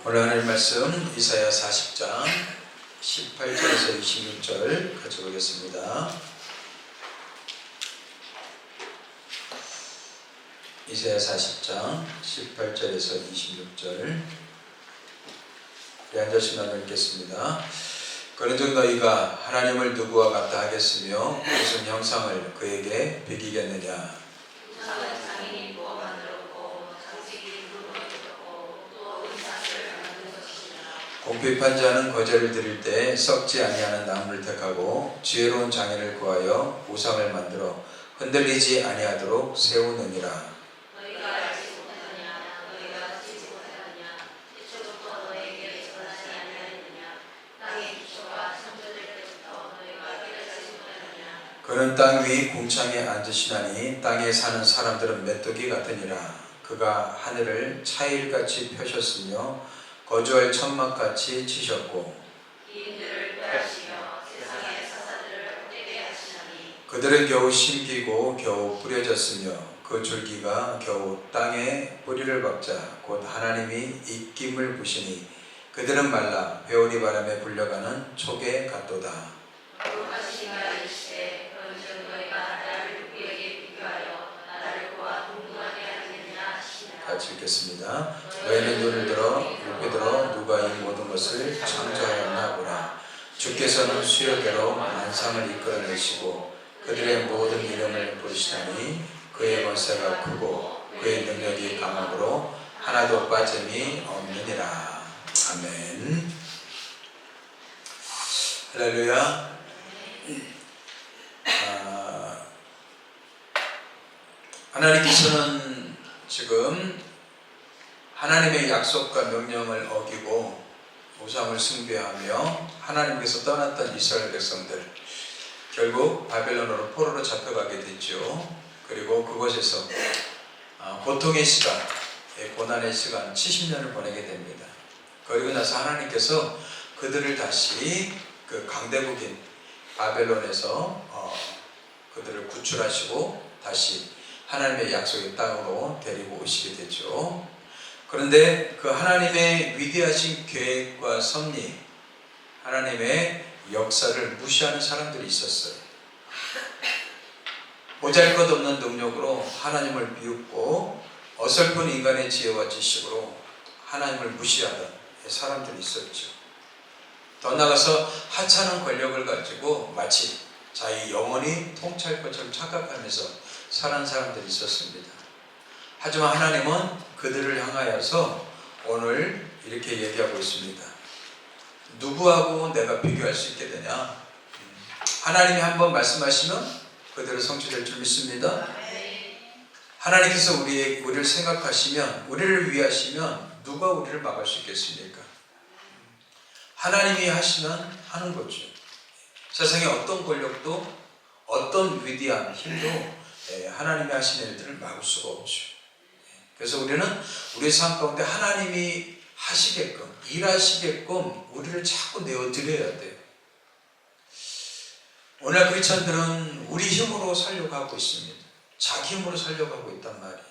오늘 하나님 말씀 이사야 40장 18절에서 26절 가져보겠습니다. 이사야 40장 18절에서 26절. 앉으신 나누 읽겠습니다. 그런즉 너희가 하나님을 누구와 같다 하겠으며 무슨 형상을 그에게 비기겠느냐. 공핍한 자는 거제를 드릴 때 썩지 아니하는 나무를 택하고 지혜로운 장인을 구하여 우상을 만들어 흔들리지 아니하도록 세우느니라. 너희가 알지 못하느냐? 너희가 듣지 못하느냐? 애초부터 너희에게 전하지 아니하였느냐? 땅의 기초가 창조될 때부터 너희가 깨닫지 못하느냐? 그는 땅 위 궁창에 앉으시나니 땅에 사는 사람들은 메뚜기 같으니라. 그가 하늘을 차일같이 펴셨으며 거주할 천막같이 치셨고 이인들을 꾀하시며 세상의 사사들을 헛되게 하시나니 그들은 겨우 심기고 겨우 뿌려졌으며 그 줄기가 겨우 땅에 뿌리를 박자 곧 하나님이 입김을 부시니 그들은 말라 회오리 바람에 불려가는 촉에 같도다. 거룩하시니가 이르시되 그런즉 너희가 나를 누구에게 비교하여 나를 그와 동등하게 하느냐 하시니라. 같이 읽겠습니다. 너희는 눈을 들어 높이 들어 누가 이 모든 것을 창조하였나 보라. 주께서는 수여대로 만상을 이끌어내시고 그들의 모든 이름을 부르시나니 그의 권세가 크고 그의 능력이 강함으로 하나도 빠짐이 없느니라. 아멘. 할렐루야. 하나님께서는 지금 하나님의 약속과 명령을 어기고 우상을 숭배하며 하나님께서 떠났던 이스라엘 백성들 결국 바벨론으로 포로로 잡혀가게 됐죠. 그리고 그곳에서 고통의 시간, 고난의 시간 70년을 보내게 됩니다. 그리고 나서 하나님께서 그들을 다시 그 강대국인 바벨론에서 그들을 구출하시고 다시 하나님의 약속의 땅으로 데리고 오시게 되죠. 그런데 그 하나님의 위대하신 계획과 섭리, 하나님의 역사를 무시하는 사람들이 있었어요. 보잘것없는 능력으로 하나님을 비웃고 어설픈 인간의 지혜와 지식으로 하나님을 무시하던 사람들이 있었죠. 더 나아가서 하찮은 권력을 가지고 마치 자기 영혼이 통치할 것처럼 착각하면서 사는 사람들이 있었습니다. 하지만 하나님은 그들을 향하여서 오늘 이렇게 얘기하고 있습니다. 누구하고 내가 비교할 수 있게 되냐? 하나님이 한번 말씀하시면 그대로 성취될 줄 믿습니다. 하나님께서 우리를 생각하시면, 우리를 위하시면 누가 우리를 막을 수 있겠습니까? 하나님이 하시면 하는 거죠. 세상에 어떤 권력도 어떤 위대한 힘도 하나님이 하시는 일들을 막을 수가 없죠. 그래서 우리는 우리 삶 가운데 하나님이 하시게끔, 일하시게끔 우리를 자꾸 내어드려야 돼요. 오늘 크리스천들은 우리 힘으로 살려고 하고 있습니다. 자기 힘으로 살려고 하고 있단 말이에요.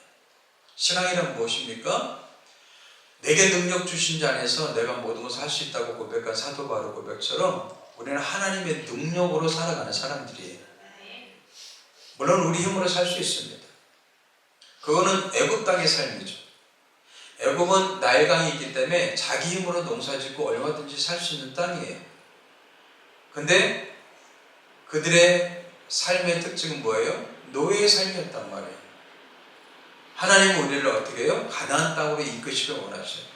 신앙이란 무엇입니까? 내게 능력 주신 자 안에서 내가 모든 것을 할 수 있다고 고백한 사도 바울 고백처럼 우리는 하나님의 능력으로 살아가는 사람들이에요. 물론 우리 힘으로 살 수 있습니다. 그거는 애굽 땅의 삶이죠. 애굽은 나일강이 때문에 자기 힘으로 농사짓고 얼마든지 살 수 있는 땅이에요. 근데 그들의 삶의 특징은 뭐예요? 노예의 삶이었단 말이에요. 하나님은 우리를 어떻게 해요? 가나안 땅으로 이끄시려 원하셔요.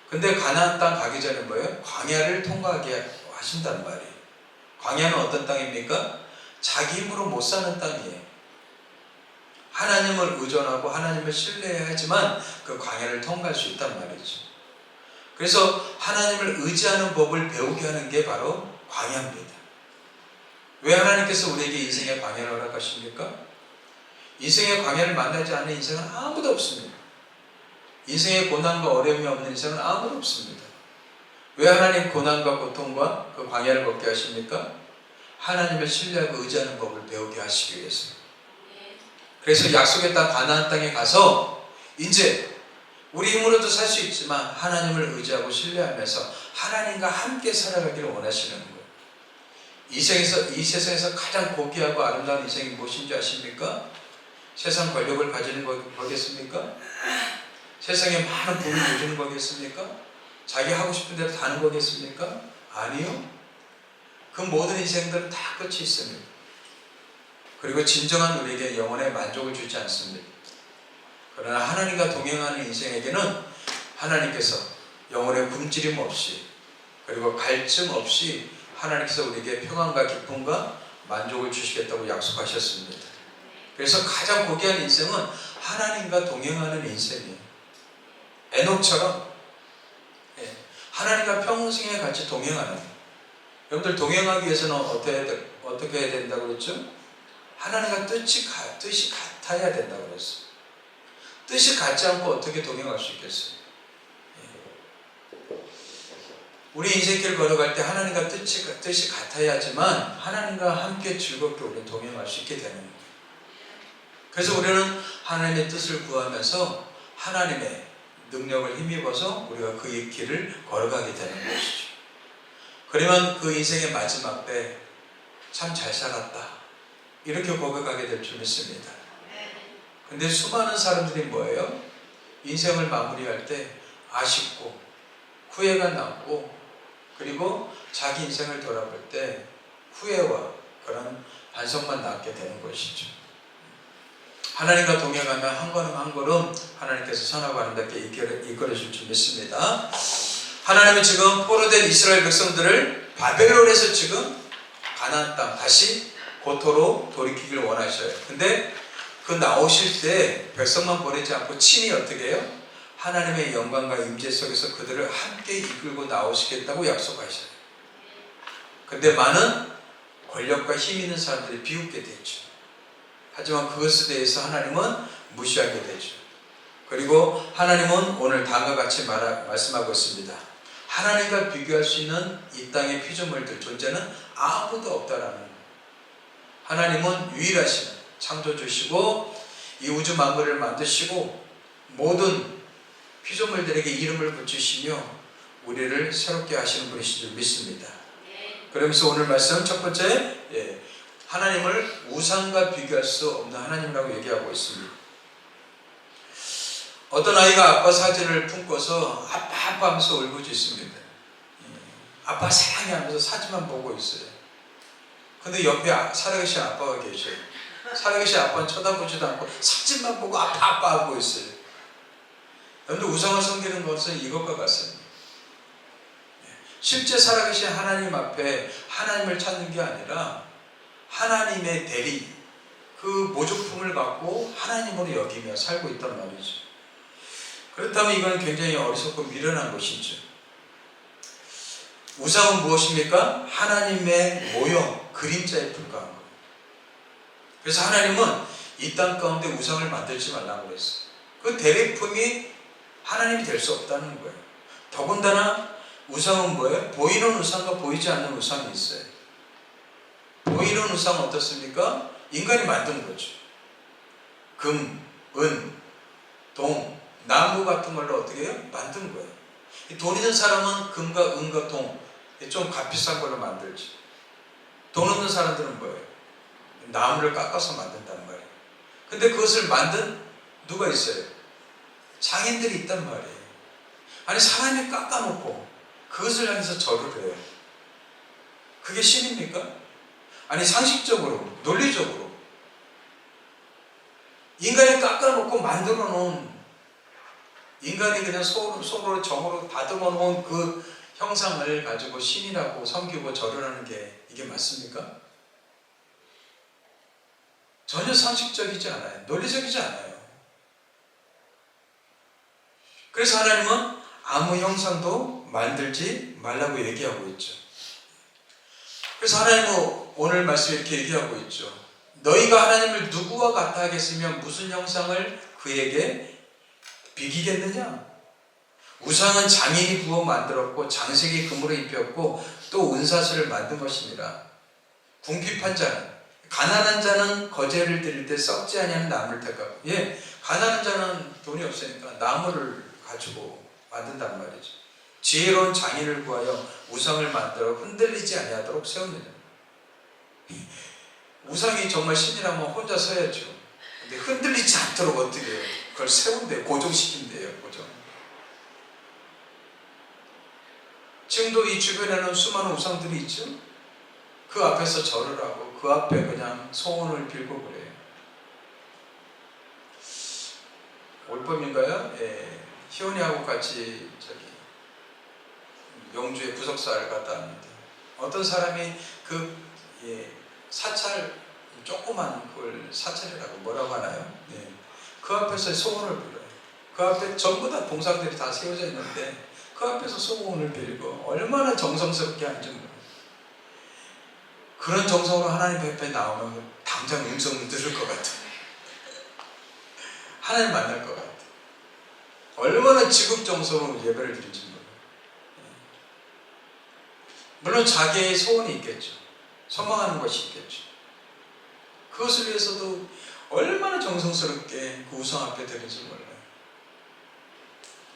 근데 가나안 땅 가기 전에 뭐예요? 광야를 통과하게 하신단 말이에요. 광야는 어떤 땅입니까? 자기 힘으로 못 사는 땅이에요. 하나님을 의존하고 하나님을 신뢰해야지만 그 광야를 통과할 수 있단 말이죠. 그래서 하나님을 의지하는 법을 배우게 하는 게 바로 광야입니다. 왜 하나님께서 우리에게 인생의 광야를 허락하십니까? 인생의 광야를 만나지 않는 인생은 아무도 없습니다. 인생의 고난과 어려움이 없는 인생은 아무도 없습니다. 왜 하나님 고난과 고통과 그 광야를 걷게 하십니까? 하나님을 신뢰하고 의지하는 법을 배우게 하시기 위해서. 그래서 약속의 땅 가나안 땅에 가서 이제 우리 힘으로도 살 수 있지만 하나님을 의지하고 신뢰하면서 하나님과 함께 살아가기를 원하시는 거예요. 이 세상에서 가장 고귀하고 아름다운 인생이 무엇인지 아십니까? 세상 권력을 가지는 거겠습니까? 세상에 많은 부를 누리는 거겠습니까? 자기 하고 싶은 대로 다는 거겠습니까? 아니요. 그 모든 인생들은 다 끝이 있습니다. 그리고 진정한 우리에게 영혼의 만족을 주지 않습니다. 그러나 하나님과 동행하는 인생에게는 하나님께서 영혼의 굶주림 없이 그리고 갈증 없이 하나님께서 우리에게 평안과 기쁨과 만족을 주시겠다고 약속하셨습니다. 그래서 가장 고귀한 인생은 하나님과 동행하는 인생이에요. 에녹처럼 하나님과 평생에 같이 동행하는. 여러분들 동행하기 위해서는 어떻게 해야 된다고 그랬죠? 하나님과 뜻이 같아야 된다고 그랬어요. 뜻이 같지 않고 어떻게 동행할 수 있겠어요? 우리 인생길 걸어갈 때 하나님과 뜻이 같아야지만 하나님과 함께 즐겁게 우리는 동행할 수 있게 되는 거예요. 그래서 우리는 하나님의 뜻을 구하면서 하나님의 능력을 힘입어서 우리가 그의 길을 걸어가게 되는 것이죠. 그러면 그 인생의 마지막 때 참 잘 살았다 이렇게 고백하게 될 줄 믿습니다. 근데 수많은 사람들이 뭐예요? 인생을 마무리할 때 아쉽고 후회가 남고 그리고 자기 인생을 돌아볼 때 후회와 그런 반성만 남게 되는 것이죠. 하나님과 동행하며 한 걸음 한 걸음 하나님께서 선하고 아름답게 이끌어 줄 줄 믿습니다. 하나님은 지금 포로된 이스라엘 백성들을 바벨론에서 지금 가나안 땅 다시 고토로 돌이키길 원하셔요. 근데 그 나오실 때 백성만 보내지 않고 친히 어떻게 해요? 하나님의 영광과 임재 속에서 그들을 함께 이끌고 나오시겠다고 약속하셔요. 근데 많은 권력과 힘 있는 사람들이 비웃게 되죠. 하지만 그것에 대해서 하나님은 무시하게 되죠. 그리고 하나님은 오늘 다음과 같이 말씀하고 있습니다. 하나님과 비교할 수 있는 이 땅의 피조물들 존재는 아무도 없다라는 거예요. 하나님은 유일하신 창조주시고 이 우주 만물을 만드시고 모든 피조물들에게 이름을 붙이시며 우리를 새롭게 하시는 분이신 줄 믿습니다. 그러면서 오늘 말씀 첫 번째 하나님을 우상과 비교할 수 없는 하나님이라고 얘기하고 있습니다. 어떤 아이가 아빠 사진을 품고서 아빠 하면서 울부짖습니다. 아빠 사랑해 하면서 사진만 보고 있어요. 근데 옆에 살아계신 아빠가 계셔요. 살아계신 아빠는 쳐다보지도 않고 사진만 보고 아빠 하고 있어요. 여러분들 우상을 섬기는 것은 이것과 같습니다. 실제 살아계신 하나님 앞에 하나님을 찾는 게 아니라 하나님의 대리, 그 모조품을 갖고 하나님으로 여기며 살고 있단 말이죠. 그렇다면 이건 굉장히 어리석고 미련한 것이죠. 우상은 무엇입니까? 하나님의 모형, 그림자에 불과한 거예요. 그래서 하나님은 이 땅 가운데 우상을 만들지 말라고 그랬어요. 그 대리품이 하나님이 될 수 없다는 거예요. 더군다나 우상은 뭐예요? 보이는 우상과 보이지 않는 우상이 있어요. 보이는 우상은 어떻습니까? 인간이 만든 거죠. 금, 은, 동, 나무 같은 걸로 어떻게 해요? 만든 거예요. 돈 있는 사람은 금과 은과 동, 좀 값비싼 걸로 만들지. 돈 없는 사람들은 뭐예요? 나무를 깎아서 만든단 말이에요. 근데 그것을 만든 누가 있어요? 장인들이 있단 말이에요. 아니 사람이 깎아놓고 그것을 향해서 절을 해요. 그게 신입니까? 아니 상식적으로, 논리적으로 인간이 깎아놓고 만들어 놓은 인간이 그냥 손으로 정으로 다듬어 놓은 그 형상을 가지고 신이라고 섬기고 절하는 게 이게 맞습니까? 전혀 상식적이지 않아요. 논리적이지 않아요. 그래서 하나님은 아무 형상도 만들지 말라고 얘기하고 있죠. 그래서 하나님은 오늘 말씀에 이렇게 얘기하고 있죠. 너희가 하나님을 누구와 같아 하겠으며 무슨 형상을 그에게 비기겠느냐? 우상은 장인이 부어 만들었고 장색이 금으로 입혔고 또 은사슬을 만든 것입니다. 궁핍한 자는, 가난한 자는 거제를 드릴 때 썩지 아니하는 나무를 택하고, 가난한 자는 돈이 없으니까 나무를 가지고 만든단 말이죠. 지혜로운 장인을 구하여 우상을 만들어 흔들리지 아니하도록 세우느냐. 우상이 정말 신이라면 혼자 서야죠. 근데 흔들리지 않도록 어떻게 해요? 그걸 세운대요. 고정시킨대요. 고정. 지금도 이 주변에는 수많은 우상들이 있죠. 그 앞에서 절을 하고 그 앞에 그냥 소원을 빌고 그래요. 올 봄인가요? 예, 희원이하고 같이 영주에 구석사를 갔다 왔는데 어떤 사람이 그 사찰 조그만 그걸 사찰이라고 뭐라고 하나요? 예, 그 앞에서 소원을 빌어요. 그 앞에 전부 다 동상들이 다 세워져 있는데 그 앞에서 소원을 빌고 얼마나 정성스럽게 하는지 몰라요. 그런 정성으로 하나님 앞에 나오면 당장 음성을 들을 것 같아요. 하나님 만날 것 같아요. 얼마나 지극정성으로 예배를 드릴지 몰라요. 물론 자기의 소원이 있겠죠. 소망하는 것이 있겠죠. 그것을 위해서도 얼마나 정성스럽게 그 우상 앞에 드릴지 몰라요.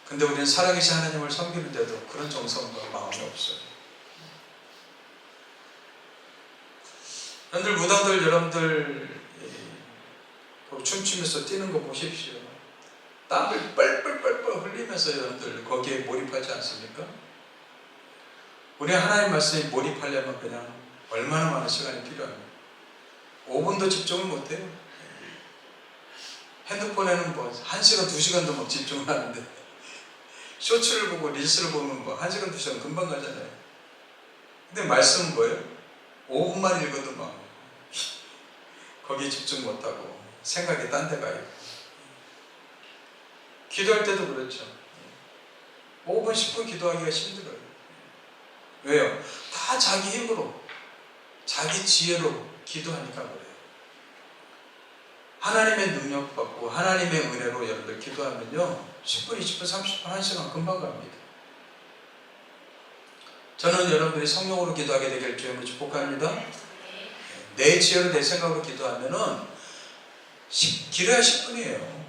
근데 우리는 살아계신 하나님을 섬기는데도 그런 정성과 마음이 없어요. 여러분들 무당들 여러분들 춤추면서 뛰는 거 보십시오. 땀을 뻘뻘뻘뻘 흘리면서 여러분들 거기에 몰입하지 않습니까? 우리 하나님 말씀에 몰입하려면 그냥 얼마나 많은 시간이 필요합니까? 5분도 집중을 못해요. 핸드폰에는 뭐 1시간, 2시간도 막 집중을 하는데 쇼츠를 보고 릴스를 보면 뭐 1시간, 2시간 금방 가잖아요. 근데 말씀은 뭐예요? 5분만 읽어도 막 거기에 집중 못하고 생각이 딴 데 가요. 기도할 때도 그렇죠. 5분, 10분 기도하기가 힘들어요. 왜요? 다 자기 힘으로, 자기 지혜로 기도하니까 그래요. 하나님의 능력 받고 하나님의 은혜로 여러분들 기도하면요 10분, 20분, 30분, 1시간 금방 갑니다. 저는 여러분들이 성령으로 기도하게 되길 주님으로 축복합니다. 내 지혜로 내 생각으로 기도하면은 길어야 10분이에요.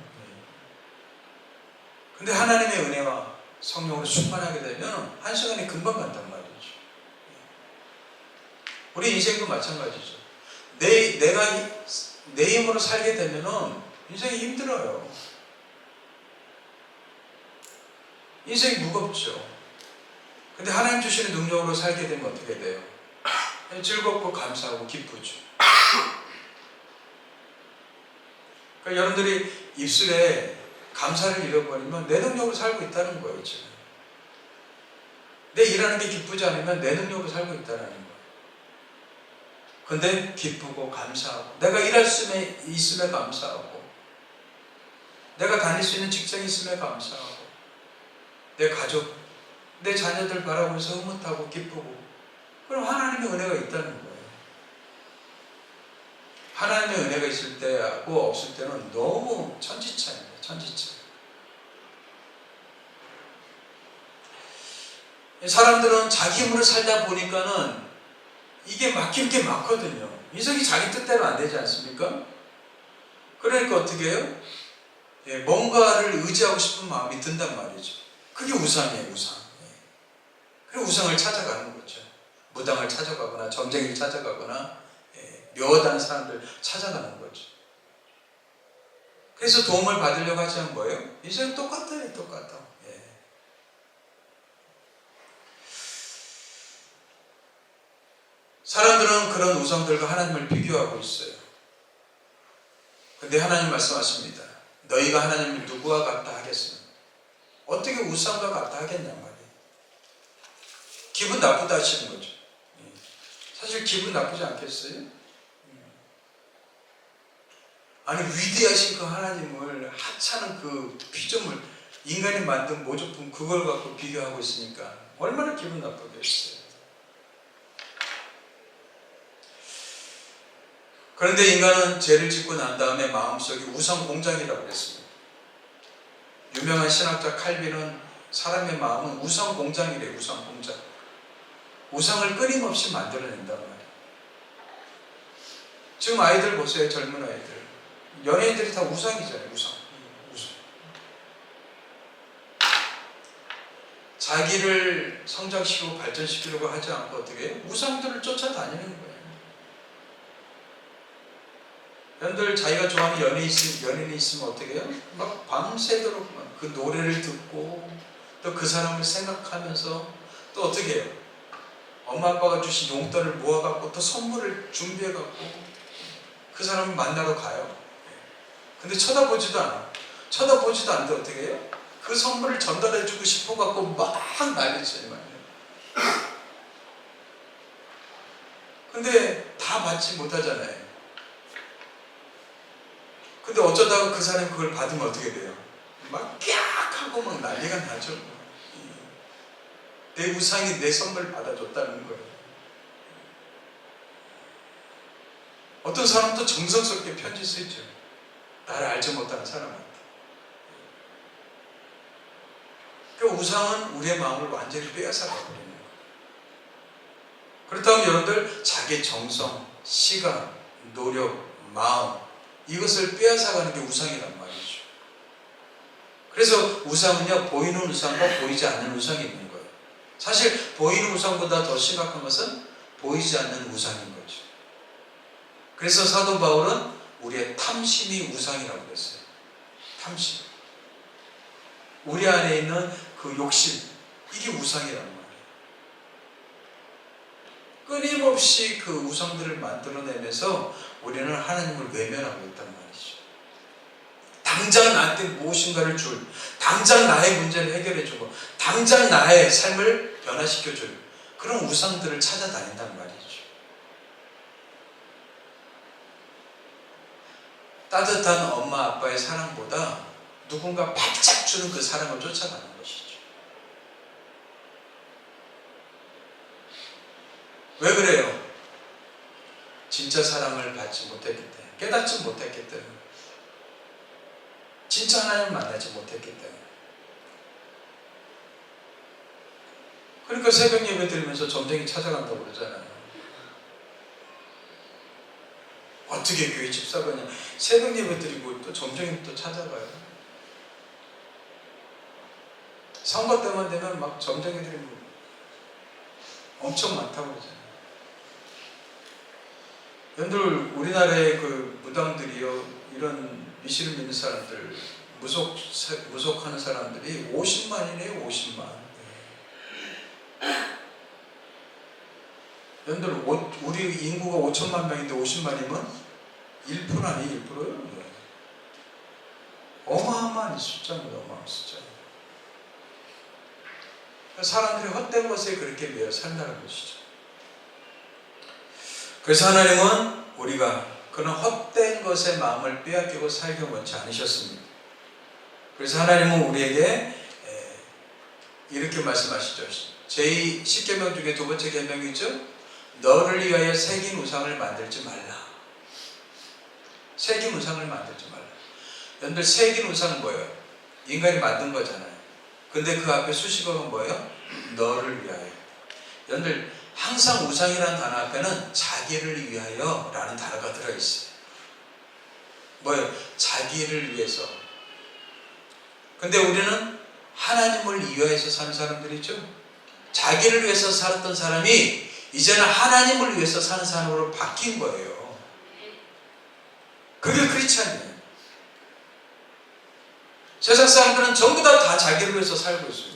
근데 하나님의 은혜와 성령으로 충만하게 되면 1시간이 금방 간단 말이죠. 우리 인생도 마찬가지죠. 내가 내 힘으로 살게 되면은 인생이 힘들어요. 인생이 무겁죠. 근데 하나님 주시는 능력으로 살게 되면 어떻게 돼요? 즐겁고 감사하고 기쁘죠. 그러니까 여러분들이 입술에 감사를 잃어버리면 내 능력으로 살고 있다는 거예요. 지금. 내 일하는 게 기쁘지 않으면 내 능력으로 살고 있다는 거예요. 근데 기쁘고 감사하고 내가 일할 수 있음에 감사하고 내가 다닐 수 있는 직장이 있음에 감사하고 내 가족, 내 자녀들 바라보면서 흐뭇하고 기쁘고 그럼 하나님의 은혜가 있다는 거예요. 하나님의 은혜가 있을 때하고 없을 때는 너무 천지차입니다. 천지차. 사람들은 자기 힘으로 살다 보니까는 이게 막힐 게 많거든요. 인생이 자기 뜻대로 안 되지 않습니까? 그러니까 어떻게 해요? 뭔가를 의지하고 싶은 마음이 든단 말이죠. 그게 우상이에요, 우상. 그리고 우상을 찾아가는 거죠. 무당을 찾아가거나 점쟁이를 찾아가거나 묘하다는 사람들 찾아가는 거죠. 그래서 도움을 받으려고 하지만 뭐예요? 인생은 똑같아요, 똑같아. 사람들은 그런 우상들과 하나님을 비교하고 있어요. 근데 하나님 말씀하십니다. 너희가 하나님을 누구와 같다 하겠으면 어떻게 우상과 같다 하겠냐 말이에요. 기분 나쁘다 하시는 거죠. 사실 기분 나쁘지 않겠어요? 아니 위대하신 그 하나님을 하찮은 그 피조물 인간이 만든 모조품 그걸 갖고 비교하고 있으니까 얼마나 기분 나쁘겠어요. 그런데 인간은 죄를 짓고 난 다음에 마음속에 우상 공장이라고 그랬습니다. 유명한 신학자 칼빈은 사람의 마음은 우상 공장이래요. 우상 공장. 우상을 끊임없이 만들어낸단 말이에요. 지금 아이들 보세요. 젊은 아이들. 연예인들이 다 우상이잖아요. 우상. 자기를 성장시키고 발전시키려고 하지 않고 어떻게 해요? 우상들을 쫓아다니는 거예요. 여러분들 자기가 좋아하는 연인이 있으면 어떻게 해요? 막 밤새도록 그 노래를 듣고 또 그 사람을 생각하면서 또 어떻게 해요? 엄마 아빠가 주신 용돈을 모아갖고 또 선물을 준비해갖고 그 사람을 만나러 가요. 근데 쳐다보지도 않아. 쳐다보지도 않는데 어떻게 해요? 그 선물을 전달해주고 싶어갖고 막 난리쳐요. 근데 다 받지 못하잖아요. 근데 어쩌다가 그 사람이 그걸 받으면 어떻게 돼요? 막 깍 하고 막 난리가 나죠. 내 우상이 내 선물을 받아줬다는 거예요. 어떤 사람도 정성스럽게 편지 쓰죠. 나를 알지 못하는 사람한테. 그 우상은 우리의 마음을 완전히 빼앗아가 버리는 거예요. 그렇다면 여러분들 자기 정성, 시간, 노력, 마음 이것을 빼앗아가는 게 우상이란 말이죠. 그래서 우상은요, 보이는 우상과 보이지 않는 우상이 있는 거예요. 사실 보이는 우상보다 더 심각한 것은 보이지 않는 우상인 거죠. 그래서 사도 바울은 우리의 탐심이 우상이라고 그랬어요. 탐심. 우리 안에 있는 그 욕심, 이게 우상이란 말이에요. 끊임없이 그 우상들을 만들어내면서 우리는 하나님을 외면하고 있단 말이죠. 당장 나한테 무엇인가를 줄, 당장 나의 문제를 해결해주고, 당장 나의 삶을 변화시켜줄 그런 우상들을 찾아다닌단 말이죠. 따뜻한 엄마 아빠의 사랑보다 누군가 바짝 주는 그 사랑을 쫓아가는 것이죠. 왜 그래요? 진짜 사랑을 받지 못했기 때문에, 깨닫지 못했기 때문에, 진짜 하나님을 만나지 못했기 때문에. 그러니까 새벽 예배 드리면서 점쟁이 찾아간다고 그러잖아요. 어떻게 교회 집사가냐? 새벽 예배 드리고 또 점쟁이 또 찾아가요. 선거 때만 되면 막 점쟁이들이 엄청 많다고 그러잖아요. 여러분들 우리나라의 그 무당들이요, 이런 미신을 믿는 사람들, 무속하는 사람들이 50만이네요. 50만. 여러분들 우리 인구가 5천만 명인데 50만이면 1% 아니에요? 1%요? 어마어마한 숫자입니다. 어마어마한 숫자. 사람들이 헛된 것에 그렇게 매여 산다는 것이죠. 그래서 하나님은 우리가 그런 헛된 것에 마음을 빼앗기고 살기 원치 않으셨습니다. 그래서 하나님은 우리에게 이렇게 말씀하시죠. 제10계명 중에 두 번째 계명이죠. 너를 위하여 새긴 우상을 만들지 말라. 새긴 우상을 만들지 말라. 여러분들 새긴 우상은 뭐예요? 인간이 만든 거잖아요. 근데 그 앞에 수식어가 뭐예요? 너를 위하여. 여러분들 항상 우상이라는 단어 앞에는 자기를 위하여 라는 단어가 들어있어요. 뭐예요? 자기를 위해서. 근데 우리는 하나님을 위하여서 사는 사람들이죠. 자기를 위해서 살았던 사람이 이제는 하나님을 위해서 사는 사람으로 바뀐 거예요. 그게 크리스찬이에요. 세상 사람들은 전부 다 자기를 위해서 살고 있습니다.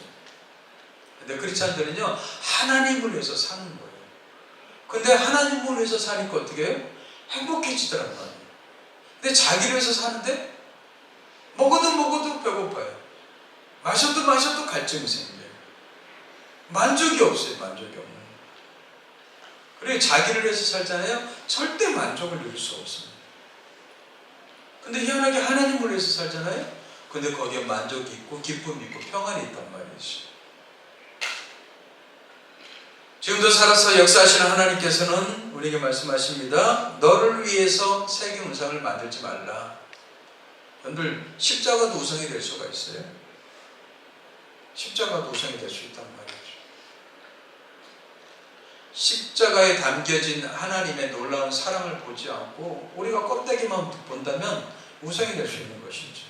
근데 크리스찬들은요, 하나님을 위해서 사는 거예요. 근데 하나님을 위해서 사니까 어떻게 해요? 행복해지더란 말이에요. 근데 자기를 위해서 사는데 먹어도 배고파요. 마셔도 갈증이 생겨요. 만족이 없어요. 만족이 없는. 그리고 자기를 위해서 살잖아요. 절대 만족을 누릴 수 없습니다. 근데 희한하게 하나님을 위해서 살잖아요. 근데 거기에 만족이 있고 기쁨이 있고 평안이 있단 말이죠. 지금도 살아서 역사하시는 하나님께서는 우리에게 말씀하십니다. 너를 위해서 새긴 우상을 만들지 말라. 여러분들 십자가도 우상이 될 수가 있어요. 십자가도 우상이 될 수 있단 말이죠. 십자가에 담겨진 하나님의 놀라운 사랑을 보지 않고 우리가 껍데기만 본다면 우상이 될 수 있는 것이죠.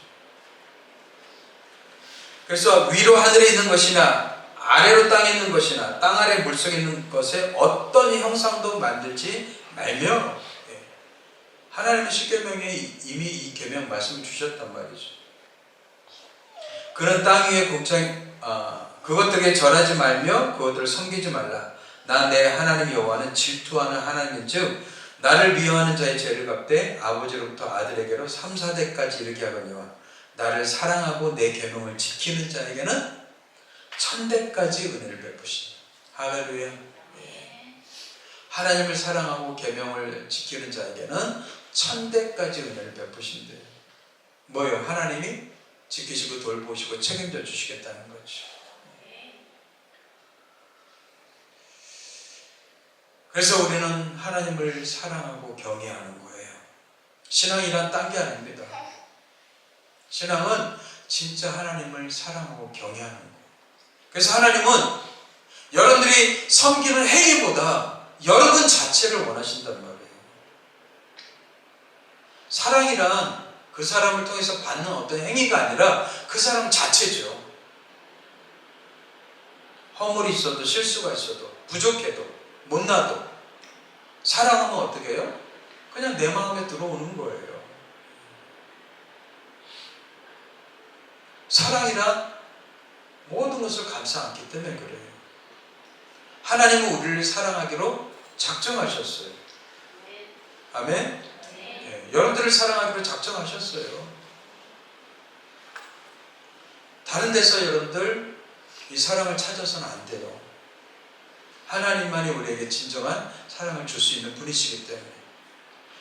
그래서 위로 하늘에 있는 것이나 아래로 땅에 있는 것이나 땅 아래 물속에 있는 것에 어떤 형상도 만들지 말며. 하나님은 십계명에 이미 이 계명 말씀을 주셨단 말이죠. 그는 땅 위에 그것들에게 절하지 말며 그것들을 섬기지 말라. 나 내 하나님 여호와는 질투하는 하나님인즉 나를 미워하는 자의 죄를 갚되 아버지로부터 아들에게로 3, 4대까지 이르게 하거니와 나를 사랑하고 내 계명을 지키는 자에게는 천대까지 은혜를 베푸시니. 할렐루야. 하나님을 사랑하고 계명을 지키는 자에게는 천대까지 은혜를 베푸신대요. 뭐예요? 하나님이 지키시고 돌보시고 책임져 주시겠다는 거죠. 그래서 우리는 하나님을 사랑하고 경외하는 거예요. 신앙이란 딴 게 아닙니다. 신앙은 진짜 하나님을 사랑하고 경외하는 거예요. 그래서 하나님은 여러분들이 섬기는 행위보다 여러분 자체를 원하신단 말이에요. 사랑이란 그 사람을 통해서 받는 어떤 행위가 아니라 그 사람 자체죠. 허물이 있어도 실수가 있어도 부족해도 못나도 사랑하면 어떻게 해요? 그냥 내 마음에 들어오는 거예요. 사랑이란 모든 것을 감싸 안기 때문에 그래요. 하나님은 우리를 사랑하기로 작정하셨어요. 아멘? 네, 여러분들을 사랑하기로 작정하셨어요. 다른 데서 여러분들 이 사랑을 찾아서는 안 돼요. 하나님만이 우리에게 진정한 사랑을 줄 수 있는 분이시기 때문에.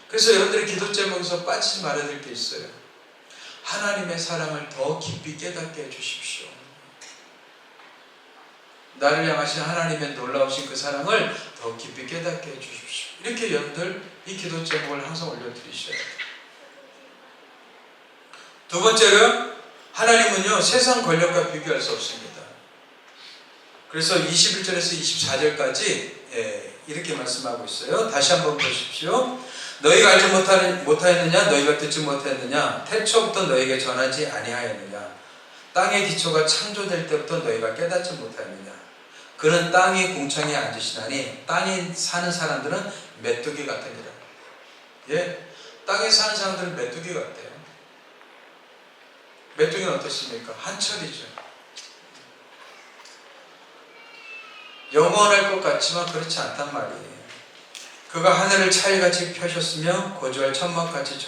그래서 여러분들의 기도 제목에서 빠지지 말아야 될 게 있어요. 하나님의 사랑을 더 깊이 깨닫게 해주십시오. 나를 향하신 하나님의 놀라우신 그 사랑을 더 깊이 깨닫게 해주십시오. 이렇게 여러분들 이 기도 제목을 항상 올려드리셔야 돼요. 두 번째로 하나님은요 세상 권력과 비교할 수 없습니다. 그래서 21절에서 24절까지 이렇게 말씀하고 있어요. 다시 한번 보십시오. 너희가 알지 못하였느냐? 너희가 듣지 못하였느냐? 태초부터 너희에게 전하지 아니하였느냐? 땅의 기초가 창조될 때부터 너희가 깨닫지 못하였느냐? 그는 땅의 궁창에 앉으시나니 땅에 사는 사람들은 메뚜기 같으니라. 땅에 사는 사람들은 메뚜기 같아요. 메뚜기는 어떻습니까? 한철이죠. 영원할 것 같지만 그렇지 않단 말이에요. 그가 하늘을 차일같이 펴셨으며 거주할 천막같이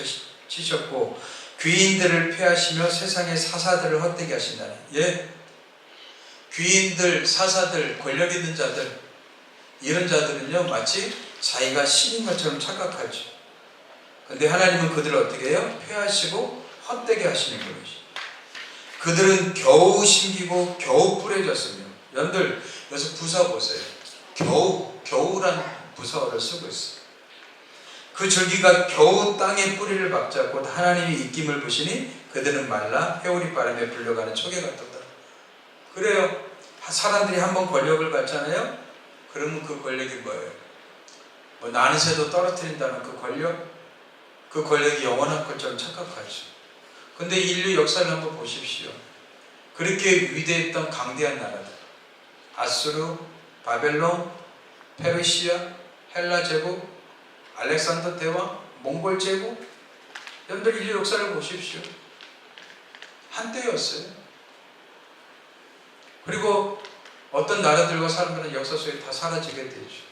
치셨고 귀인들을 폐하시며 세상의 사사들을 헛되게 하신다니. 귀인들, 사사들, 권력 있는 자들, 이런 자들은요 마치 자기가 신인 것처럼 착각하죠. 근데 하나님은 그들을 어떻게 해요? 폐하시고 헛되게 하시는 분이죠. 그들은 겨우 심기고 겨우 뿌려졌으며. 여러분들 여기서 부사 보세요. 겨우란 부사어를 쓰고 있어요. 그 줄기가 겨우 땅에 뿌리를 박자 곧 하나님이 입김을 부시니 그들은 말라 회오리 바람에 불려가는 초계 같도다. 그래요. 사람들이 한번 권력을 갖잖아요. 그러면 그 권력이 뭐예요? 뭐 나는 새도 떨어뜨린다는 그 권력이 영원한 것처럼 착각하죠. 근데 인류 역사를 한번 보십시오. 그렇게 위대했던 강대한 나라들, 아수르, 바벨론, 페르시아, 헬라 제국, 알렉산더 대왕, 몽골 제국, 여러분들 인류 역사를 보십시오. 한때였어요. 그리고 어떤 나라들과 사람들은 역사 속에 다 사라지게 되죠.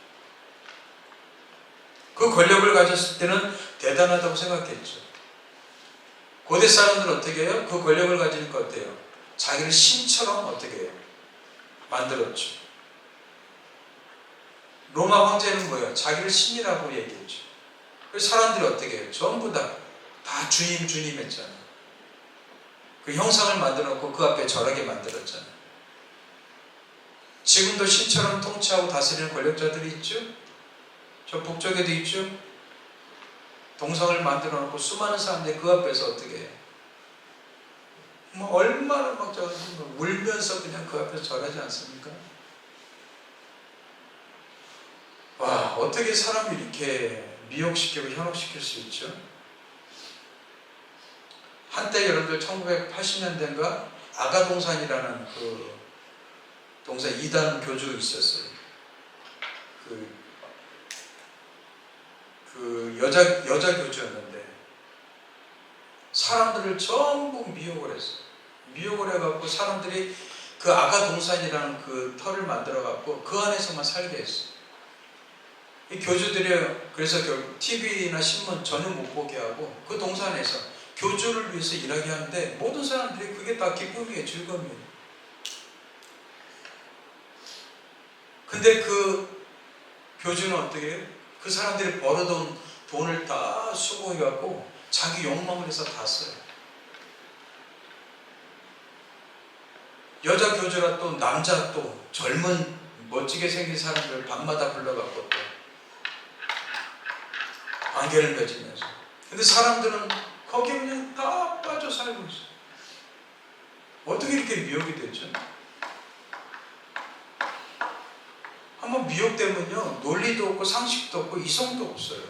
그 권력을 가졌을 때는 대단하다고 생각했죠. 고대 사람들은 어떻게 해요? 그 권력을 가지니까 어때요? 자기를 신처럼 어떻게 해요? 만들었죠. 로마 황제는 뭐예요? 자기를 신이라고 얘기했죠. 그래서 사람들이 어떻게 해요? 전부 다 주님 했잖아요. 그 형상을 만들어 놓고 그 앞에 절하게 만들었잖아요. 지금도 신처럼 통치하고 다스리는 권력자들이 있죠. 저 북쪽에도 있죠. 동상을 만들어 놓고 수많은 사람들이 그 앞에서 어떻게 해요? 뭐 얼마나 막 울면서 그냥 그 앞에서 절하지 않습니까? 와, 어떻게 사람이 이렇게 미혹시키고 현혹시킬 수 있죠? 한때 여러분들 1980년대인가 아가동산이라는 그 동사 2단 교주 있었어요. 그 여자 교주였는데 사람들을 전부 미혹을 했어요. 미혹을 해갖고 사람들이 그 아가 동산이라는 그 터를 만들어갖고 그 안에서만 살게 했어요. 이 교주들이 그래서 결국 TV나 신문 전혀 못 보게 하고 그 동산에서 교주를 위해서 일하게 하는데 모든 사람들이 그게 다 기쁨이에요. 즐거움이에요. 근데 그 교주는 어떻게 해요? 그 사람들이 벌어둔 돈을 다 수고해갖고 자기 욕망을 해서 다 써요. 여자 교주라 또 남자 또 젊은 멋지게 생긴 사람들 밤마다 불러갖고 또 안개를 맺으면서. 근데 사람들은 거기에 그냥 다 빠져 살고 있어요. 어떻게 이렇게 미혹이 되죠? 한번 미혹되면요, 논리도 없고 상식도 없고 이성도 없어요.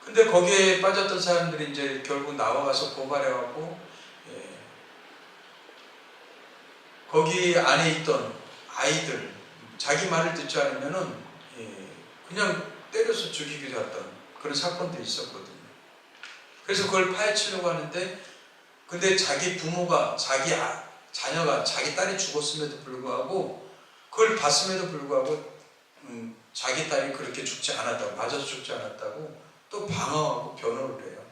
근데 거기에 빠졌던 사람들이 이제 결국 나와가서 고발해갖고, 거기 안에 있던 아이들, 자기 말을 듣지 않으면은, 그냥 때려서 죽이기도 했던 그런 사건도 있었거든요. 그래서 그걸 파헤치려고 하는데, 근데 자기 부모가, 자녀가, 자기 딸이 죽었음에도 불구하고, 그걸 봤음에도 불구하고, 자기 딸이 그렇게 죽지 않았다고, 맞아서 죽지 않았다고, 또 방어하고 변호를 해요.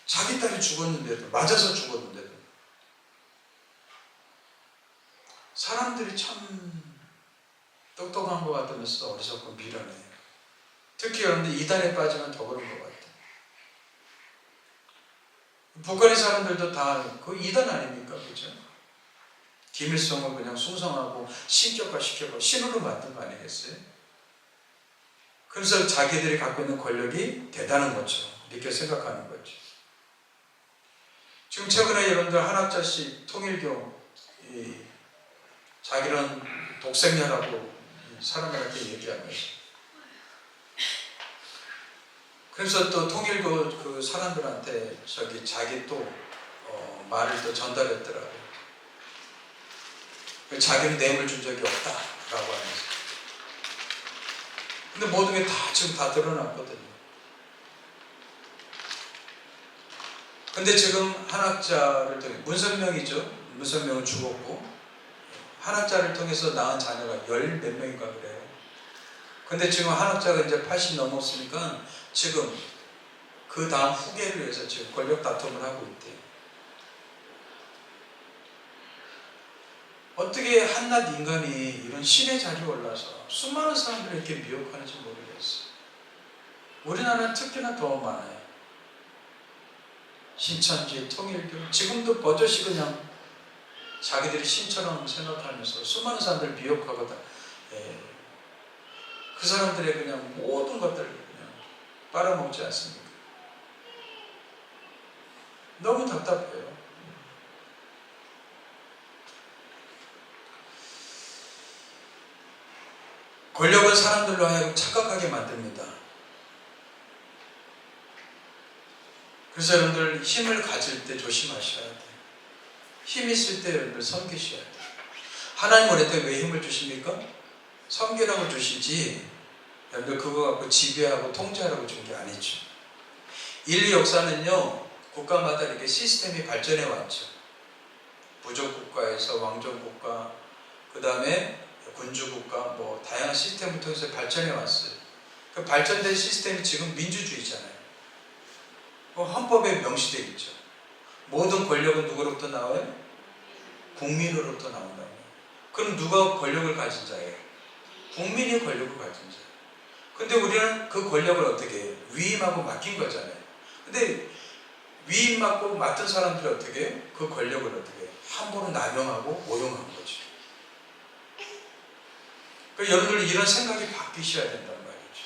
자기 딸이 죽었는데도, 맞아서 죽었는데도. 사람들이 참 똑똑한 것 같으면서 어리석고 미련해요. 특히 여러분들 이단에 빠지면 더 그런 것 같아요. 북한의 사람들도 다 그 이단 아닙니까? 그죠? 김일성을 그냥 숭상하고 신격화시켜서 신으로 만든 거 아니겠어요? 그래서 자기들이 갖고 있는 권력이 대단한 것처럼 이렇게 생각하는 거죠. 지금 최근에 여러분들 한학자씨 통일교 자기는 독생녀라고 사람들한테 얘기하면서 그래서 또 통일교 그 사람들한테 자기 또 말을 또 전달했더라고요. 자기는 뇌물 준 적이 없다라고 하면서. 근데 모든 게 다 지금 다 드러났거든요. 근데 지금 한학자를 통해 문선명이죠. 문선명은 죽었고 한학자를 통해서 낳은 자녀가 10몇 명인가 그래요. 근데 지금 한학자가 이제 80 넘었으니까 지금 그 다음 후계를 위해서 지금 권력 다툼을 하고 있대요. 어떻게 한낱 인간이 이런 신의 자리에 올라서 수많은 사람들을 이렇게 미혹하는지 모르겠어요. 우리나라는 특히나 더 많아요. 신천지, 통일교, 지금도 버젓이 그냥 자기들이 신처럼 생각하면서 수많은 사람들을 미혹하거든. 그 사람들의 그냥 모든 것들을 그냥 빨아먹지 않습니까? 너무 답답해요. 권력은 사람들로 하여금 착각하게 만듭니다. 그래서 여러분들 힘을 가질 때 조심하셔야 돼요. 힘 있을 때 여러분들 섬기셔야 돼요. 하나님 우리한테 왜 힘을 주십니까? 섬기라고 주시지 여러분들 그거 갖고 지배하고 통제하라고 준 게 아니죠. 인류 역사는요 국가마다 이렇게 시스템이 발전해 왔죠. 부족국가에서 왕정국가, 그 다음에 군주국가, 뭐 다양한 시스템을 통해서 발전해 왔어요. 그 발전된 시스템이 지금 민주주의잖아요. 헌법에 명시되어 있죠. 모든 권력은 누구로부터 나와요? 국민으로부터 나온다고. 그럼 누가 권력을 가진 자예요? 국민이 권력을 가진 자예요. 근데 우리는 그 권력을 어떻게 해요? 위임하고 맡긴 거잖아요. 근데 위임 맡고 맡은 사람들이 어떻게 해요? 그 권력을 어떻게 해요? 함부로 남용하고 오용한 거죠. 그러니까 여러분들 이런 생각이 바뀌셔야 된단 말이죠.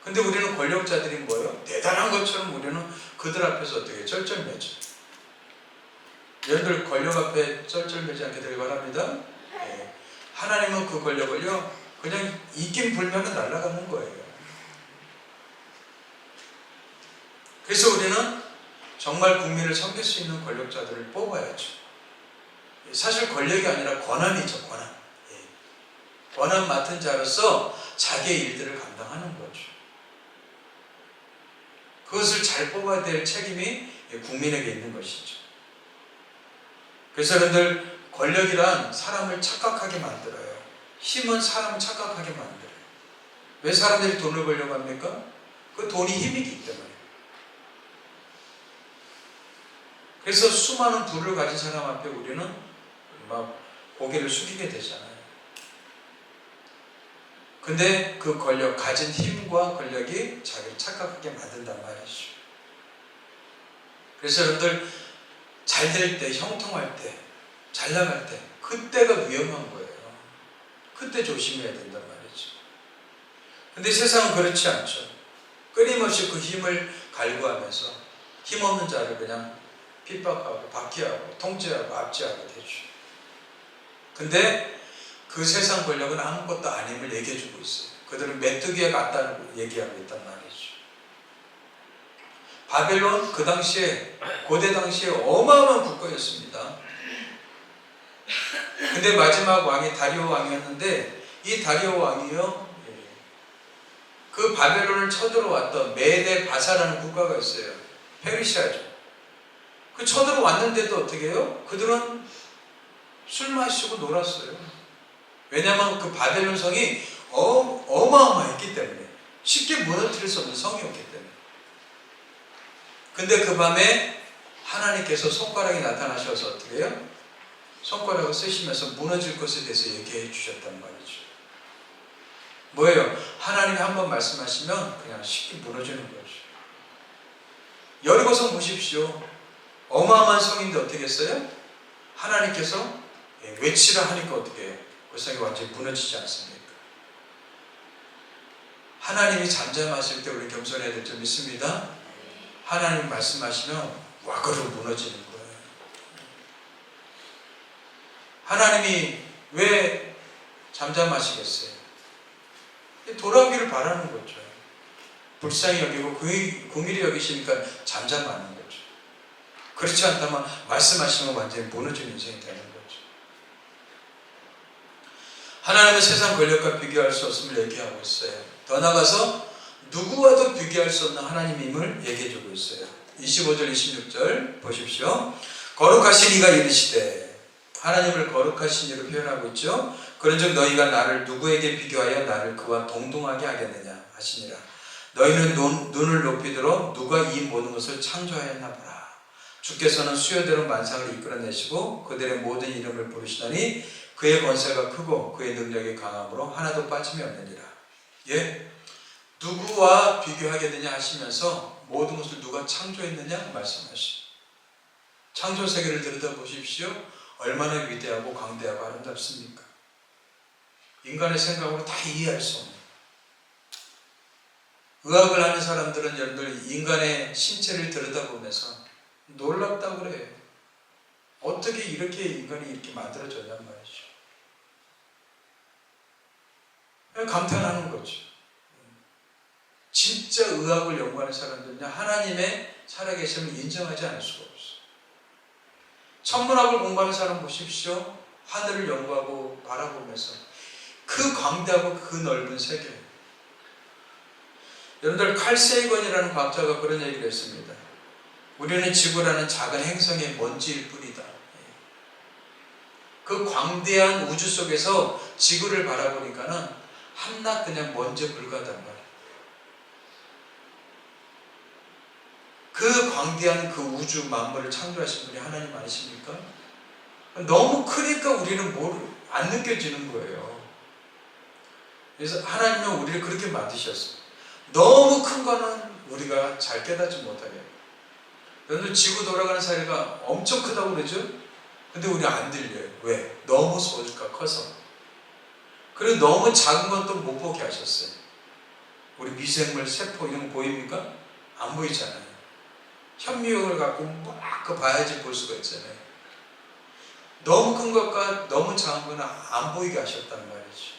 근데 우리는 권력자들이 뭐예요? 대단한 것처럼 우리는 그들 앞에서 어떻게 해요? 쩔쩔매죠. 여러분들 권력 앞에 쩔쩔매지 않게 되길 바랍니다. 네. 하나님은 그 권력을요 그냥 입김 불면은 날아가는 거예요. 그래서 우리는 정말 국민을 섬길 수 있는 권력자들을 뽑아야죠. 사실 권력이 아니라 권한이죠, 권한. 권한 맡은 자로서 자기의 일들을 감당하는 거죠. 그것을 잘 뽑아야 될 책임이 국민에게 있는 것이죠. 그래서 여러분들, 권력이란 사람을 착각하게 만들어요. 힘은 사람을 착각하게 만들어요. 왜 사람들이 돈을 벌려고 합니까? 그 돈이 힘이기 때문에. 그래서 수많은 부를 가진 사람 앞에 우리는 막 고개를 숙이게 되잖아요. 근데 그 권력, 가진 힘과 권력이 자기를 착각하게 만든단 말이죠. 그래서 여러분들, 잘 될 때, 형통할 때, 잘 나갈 때, 그때가 위험한 거예요. 그때 조심해야 된단 말이죠. 근데 세상은 그렇지 않죠. 끊임없이 그 힘을 갈구하면서 힘없는 자를 그냥 핍박하고 박해하고 통제하고 압제하게 되죠. 근데 그 세상 권력은 아무것도 아님을 얘기해주고 있어요. 그들은 메뚜기에 같다고 얘기하고 있단 말이죠. 바벨론 그 당시에, 고대 당시에 어마어마한 국가였습니다. 근데 마지막 왕이 다리오 왕이었는데, 이 다리오 왕이요, 그 바벨론을 쳐들어왔던 메데 바사라는 국가가 있어요. 페르시아죠. 그 쳐들어왔는데도 어떻게 해요? 그들은 술 마시고 놀았어요. 왜냐하면 그 바벨론 성이 어마어마했기 때문에, 쉽게 무너뜨릴 수 없는 성이었기 때문에. 근데 그 밤에 하나님께서 손가락이 나타나셔서 어떻게 해요? 손가락을 쓰시면서 무너질 것에 대해서 얘기해 주셨단 말이죠. 뭐예요? 하나님이 한번 말씀하시면 그냥 쉽게 무너지는 거죠. 여리고성 보십시오. 어마어마한 성인데 어떻게 했어요? 하나님께서 외치라 하니까 어떻게 해요? 그 성이 완전히 무너지지 않습니까? 하나님이 잠잠하실 때 우리 겸손해야 될 점 있습니다. 하나님 말씀하시면 와그로 무너지는 거예요. 하나님이 왜 잠잠하시겠어요? 돌아오기를 바라는 거죠. 불쌍히 여기고 긍휼히 여기시니까 잠잠하는 거죠. 그렇지 않다면 말씀하시면 완전히 무너지는 인생이 되는 거죠. 하나님은 세상 권력과 비교할 수 없음을 얘기하고 있어요. 더 나아가서 누구와도 비교할 수 없는 하나님임을 얘기해주고 있어요. 25절 26절 보십시오. 거룩하신 이가 이르시되, 하나님을 거룩하신 이로 표현하고 있죠. 그런즉 너희가 나를 누구에게 비교하여 나를 그와 동등하게 하겠느냐 하시니라. 너희는 눈을 높이도록 누가 이 모든 것을 창조하였나 보라. 주께서는 수요대로 만상을 이끌어내시고 그들의 모든 이름을 부르시더니 그의 권세가 크고 그의 능력이 강함으로 하나도 빠짐이 없느니라. 예? 누구와 비교하겠느냐 하시면서 모든 것을 누가 창조했느냐 말씀하시죠. 창조 세계를 들여다보십시오. 얼마나 위대하고 광대하고 아름답습니까? 인간의 생각으로 다 이해할 수 없는. 의학을 하는 사람들은 여러분들 인간의 신체를 들여다보면서 놀랍다고 그래요. 어떻게 이렇게 인간이 이렇게 만들어졌냔 말이죠. 감탄하는 거죠. 진짜 의학을 연구하는 사람들은요, 하나님의 살아계심을 인정하지 않을 수가 없어요. 천문학을 공부하는 사람 보십시오. 하늘을 연구하고 바라보면서 그 광대하고 그 넓은 세계. 여러분들, 칼 세이건이라는 과학자가 그런 얘기를 했습니다. 우리는 지구라는 작은 행성의 먼지일 뿐이다. 그 광대한 우주 속에서 지구를 바라보니까는 한낱 그냥 먼지에 불과하단 말이에요. 그 광대한 그 우주 만물을 창조하신 분이 하나님 아니십니까? 너무 크니까 우리는 안 느껴지는 거예요. 그래서 하나님은 우리를 그렇게 만드셨어요. 너무 큰 거는 우리가 잘 깨닫지 못하게. 여러분, 지구 돌아가는 사이가 엄청 크다고 그러죠? 근데 우리 안 들려요. 왜? 너무 소리가 커서. 그리고 너무 작은 건 또 못 보게 하셨어요. 우리 미생물, 세포 이런 거 보입니까? 안 보이잖아요. 현미경을 갖고 막 봐야지 볼 수가 있잖아요. 너무 큰 것과 너무 작은 거는 안 보이게 하셨단 말이죠.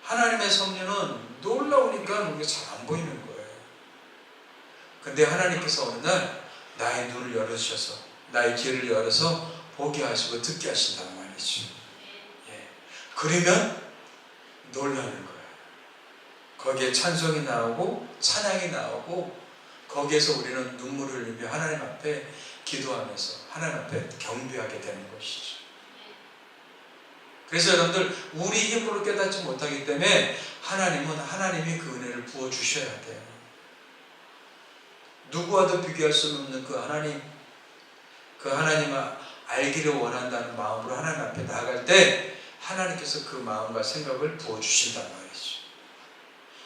하나님의 섭리는 놀라우니까 우리가 잘 안 보이는 거예요. 근데 하나님께서 어느 날 나의 눈을 열어주셔서 나의 귀를 열어서 보게 하시고 듣게 하신단 말이죠. 예. 그러면 놀라는 거예요. 거기에 찬송이 나오고 찬양이 나오고 거기에서 우리는 눈물을 흘리며 하나님 앞에 기도하면서 하나님 앞에 경배하게 되는 것이죠. 그래서 여러분들 우리 힘으로 깨닫지 못하기 때문에 하나님이 그 은혜를 부어주셔야 돼요. 누구와도 비교할 수 없는 그 하나님을 알기를 원한다는 마음으로 하나님 앞에 나아갈 때 하나님께서 그 마음과 생각을 부어주신단 말이죠.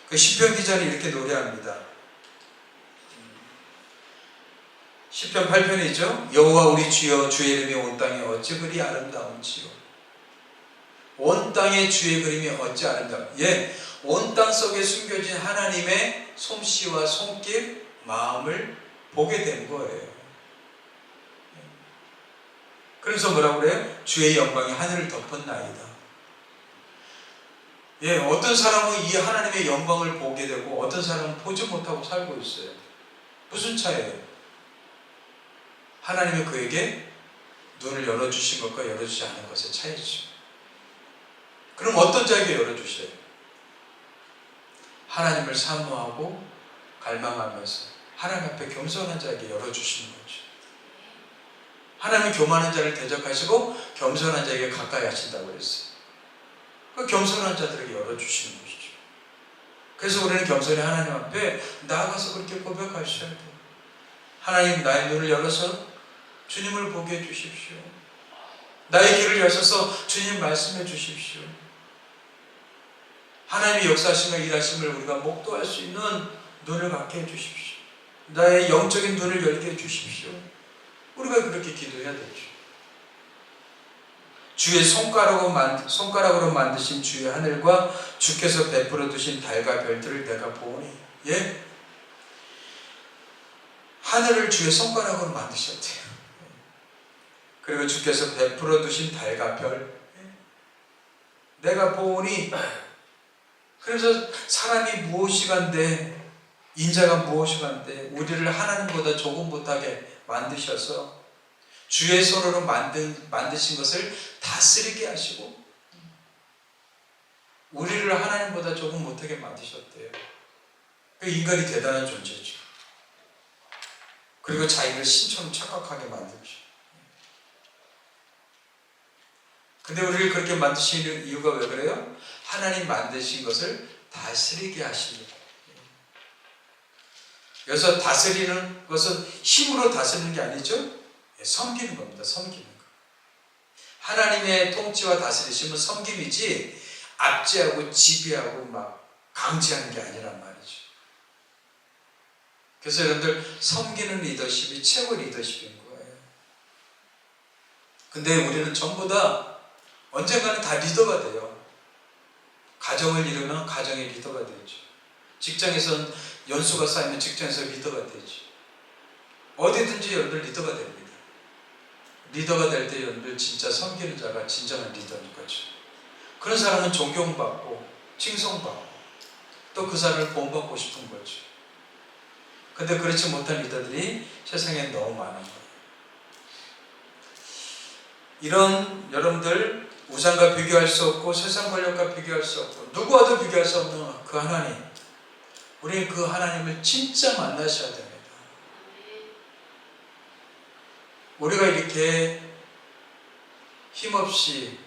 그 시편 기자는 이렇게 노래합니다. 시편 8편이죠. 여호와 우리 주여 주의 이름이 온 땅에 어찌 그리 아름다운지요. 온 땅에 주의 그림이 어찌 아름다운. 예, 온 땅 속에 숨겨진 하나님의 솜씨와 손길, 마음을 보게 된 거예요. 그래서 뭐라고 그래요? 주의 영광이 하늘을 덮었나이다. 예, 어떤 사람은 이 하나님의 영광을 보게 되고 어떤 사람은 보지 못하고 살고 있어요. 무슨 차이예요? 하나님이 그에게 눈을 열어주신 것과 열어주지 않은 것의 차이죠. 그럼 어떤 자에게 열어주셔요? 하나님을 사모하고 갈망하면서 하나님 앞에 겸손한 자에게 열어주시는 거죠. 하나님은 교만한 자를 대적하시고 겸손한 자에게 가까이 하신다고 그랬어요. 그 겸손한 자들에게 열어주시는 것이죠. 그래서 우리는 겸손히 하나님 앞에 나아가서 그렇게 고백하셔야 돼요. 하나님, 나의 눈을 열어서 주님을 보게 해주십시오. 나의 귀를 여셔서 주님 말씀해 주십시오. 하나님의 역사하심과 일하심을 우리가 목도할 수 있는 눈을 갖게 해주십시오. 나의 영적인 눈을 열게 해주십시오. 우리가 그렇게 기도해야 되죠. 주의 손가락으로 만드신 주의 하늘과 주께서 베풀어 두신 달과 별들을 내가 보오니. 예? 하늘을 주의 손가락으로 만드셨대요. 그리고 주께서 베풀어 두신 달과 별, 내가 보오니. 그래서 사람이 무엇이간데, 인자가 무엇이간데 우리를 하나님보다 조금 못하게 만드셔서 주의 손으로 만드신 것을 다스리게 하시고 우리를 하나님보다 조금 못하게 만드셨대요. 그 인간이 대단한 존재죠. 그리고 자기를 신처럼 착각하게 만들죠. 근데 우리를 그렇게 만드시는 이유가 왜 그래요? 하나님 만드신 것을 다스리게 하십니다. 여기서 다스리는 것은 힘으로 다스리는 게 아니죠. 섬기는 겁니다. 섬기는 거. 하나님의 통치와 다스리심은 섬김이지 압제하고 지배하고 막 강제하는 게 아니란 말이죠. 그래서 여러분들 섬기는 리더십이 최고 리더십인 거예요. 근데 우리는 전부 다 언젠가는 다 리더가 돼요. 가정을 이루면 가정의 리더가 되죠. 직장에서는 연수가 쌓이면 직장에서 리더가 되죠. 어디든지 여러분들 리더가 됩니다. 리더가 될 때 여러분들 진짜 섬기는 자가 진정한 리더인 거죠. 그런 사람은 존경받고 칭송받고 또 그 사람을 본받고 싶은 거죠. 근데 그렇지 못한 리더들이 세상에 너무 많은 거예요. 이런 여러분들 우상과 비교할 수 없고 세상 권력과 비교할 수 없고 누구와도 비교할 수 없는 그 하나님, 우리 그 하나님을 진짜 만나셔야 됩니다. 우리가 이렇게 힘없이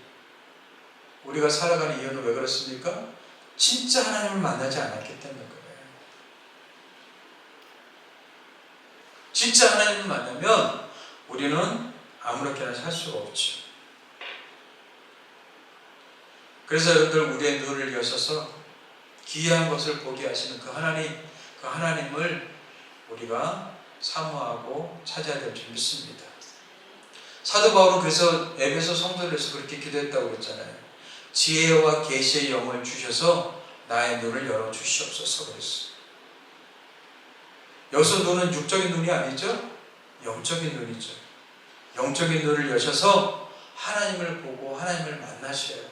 우리가 살아가는 이유는 왜 그렇습니까? 진짜 하나님을 만나지 않았기 때문에 그래요. 진짜 하나님을 만나면 우리는 아무렇게나 살 수가 없죠. 그래서 여러분들 우리의 눈을 여셔서 귀한 것을 보게 하시는 그 하나님을 우리가 사모하고 찾아야 될 줄 믿습니다. 사도 바울은 그래서 에베소 성도들에서 그렇게 기도했다고 그랬잖아요. 지혜와 계시의 영을 주셔서 나의 눈을 열어 주시옵소서 그랬어요. 여기서 눈은 육적인 눈이 아니죠? 영적인 눈이죠. 영적인 눈을 여셔서 하나님을 보고 하나님을 만나셔야 돼요.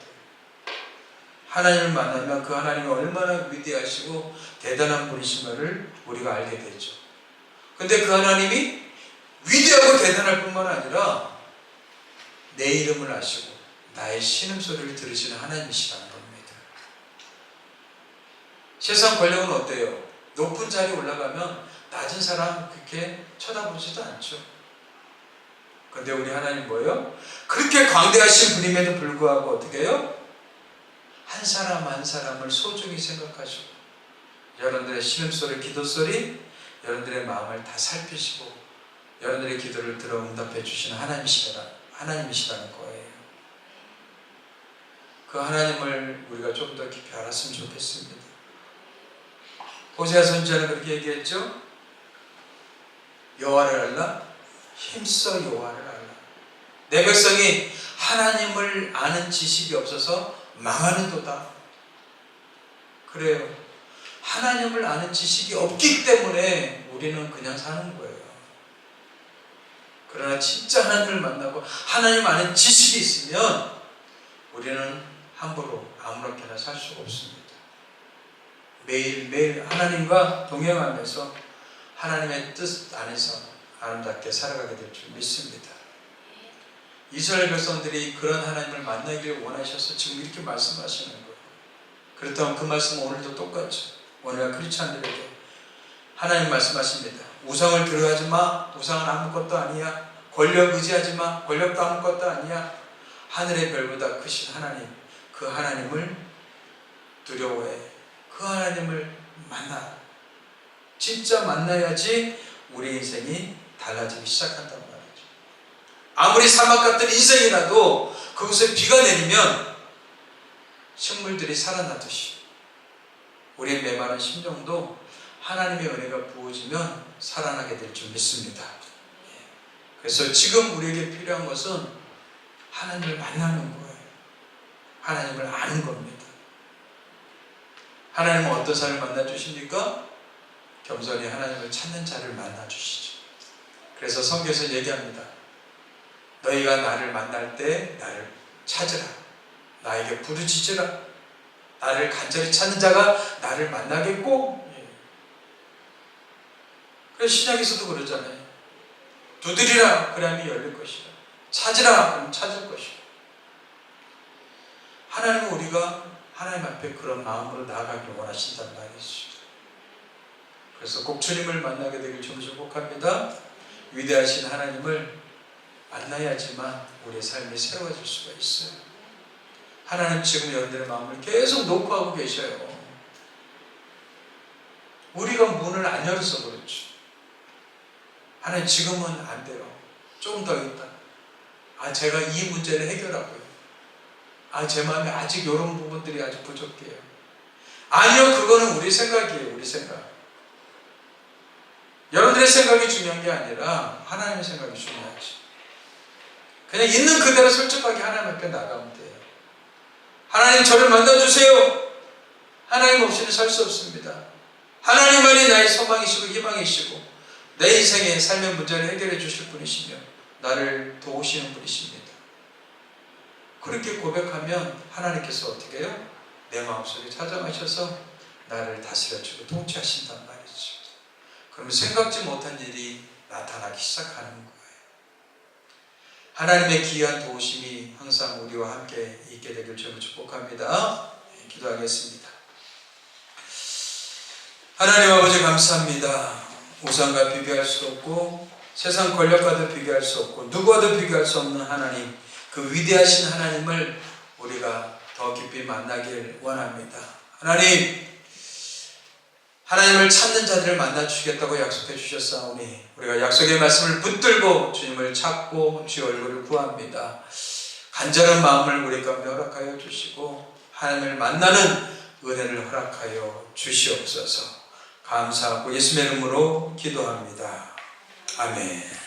하나님을 만나면 그 하나님이 얼마나 위대하시고 대단한 분이신 것을 우리가 알게 되죠. 근데 그 하나님이 위대하고 대단할 뿐만 아니라 내 이름을 아시고 나의 신음소리를 들으시는 하나님이시라는 겁니다. 세상 권력은 어때요? 높은 자리에 올라가면 낮은 사람 그렇게 쳐다보지도 않죠. 근데 우리 하나님 뭐예요? 그렇게 광대하신 분임에도 불구하고 어떻게 해요? 한 사람 한 사람을 소중히 생각하시고 여러분들의 신음소리, 기도소리, 여러분들의 마음을 다 살피시고 여러분들의 기도를 들어 응답해 주시는 하나님이시라는 거예요. 그 하나님을 우리가 좀 더 깊이 알았으면 좋겠습니다. 호세아 선지자는 그렇게 얘기했죠. 여호와를 알라, 힘써 여호와를 알라. 내 백성이 하나님을 아는 지식이 없어서 망하는도다. 그래요. 하나님을 아는 지식이 없기 때문에 우리는 그냥 사는 거예요. 그러나 진짜 하나님을 만나고 하나님 아는 지식이 있으면 우리는 함부로 아무렇게나 살 수가 없습니다. 매일매일 하나님과 동행하면서 하나님의 뜻 안에서 아름답게 살아가게 될 줄 믿습니다. 이스라엘 백성들이 그런 하나님을 만나기를 원하셔서 지금 이렇게 말씀하시는 거예요. 그렇다면 그 말씀은 오늘도 똑같죠. 오늘 크리스찬들에게 하나님 말씀하십니다. 우상을 들어하지 마. 우상은 아무것도 아니야. 권력 의지하지 마. 권력도 아무것도 아니야. 하늘의 별보다 크신 하나님, 그 하나님을 두려워해. 그 하나님을 만나. 진짜 만나야지 우리 인생이 달라지기 시작한단 말이죠. 아무리 사막 같은 인생이라도 그곳에 비가 내리면 식물들이 살아나듯이 우리의 메마른 심령도 하나님의 은혜가 부어지면 살아나게 될 줄 믿습니다. 그래서 지금 우리에게 필요한 것은 하나님을 만나는 거예요. 하나님을 아는 겁니다. 하나님은 어떤 사람을 만나주십니까? 겸손히 하나님을 찾는 자를 만나주시죠. 그래서 성경에서 얘기합니다. 너희가 나를 만날 때 나를 찾으라. 나에게 부르짖으라. 나를 간절히 찾는 자가 나를 만나겠고. 그래서 신약에서도 그러잖아요. 두드리라 그러면 열릴 것이라. 찾으라 그러면 찾을 것이라. 하나님은 우리가 하나님 앞에 그런 마음으로 나아가길 원하신단 말이죠. 그래서 꼭 주님을 만나게 되길 주님 축복합니다. 위대하신 하나님을 만나야지만 우리의 삶이 새로워질 수가 있어요. 하나님 지금 여러분들의 마음을 계속 녹화하고 계셔요. 우리가 문을 안 열어서 그렇죠. 하나님 지금은 안 돼요. 조금 더 있다. 제가 이 문제를 해결하고요. 제 마음에 아직 이런 부분들이 아직 부족해요. 아니요, 그거는 우리 생각이에요. 우리 생각. 여러분들의 생각이 중요한 게 아니라 하나님의 생각이 중요하지. 그냥 있는 그대로 솔직하게 하나님 앞에 나가면 돼요. 하나님 저를 만나주세요. 하나님 없이는 살 수 없습니다. 하나님만이 나의 소망이시고 희망이시고 내 인생의 삶의 문제를 해결해 주실 분이시며 나를 도우시는 분이십니다. 그렇게 고백하면 하나님께서 어떻게 해요? 내 마음속에 찾아가셔서 나를 다스려주고 통치하신단 말이죠. 그러면 생각지 못한 일이 나타나기 시작하는 거예요. 하나님의 귀한 도우심이 항상 우리와 함께 있게 되길 주님을 축복합니다. 기도하겠습니다. 하나님 아버지 감사합니다. 우상과 비교할 수 없고 세상 권력과도 비교할 수 없고 누구와도 비교할 수 없는 하나님, 그 위대하신 하나님을 우리가 더 깊이 만나길 원합니다. 하나님을 찾는 자들을 만나주시겠다고 약속해 주셨사오니 우리가 약속의 말씀을 붙들고 주님을 찾고 주의 얼굴을 구합니다. 간절한 마음을 우리 가운데 허락하여 주시고 하나님을 만나는 은혜를 허락하여 주시옵소서. 감사하고 예수님의 이름으로 기도합니다. 아멘.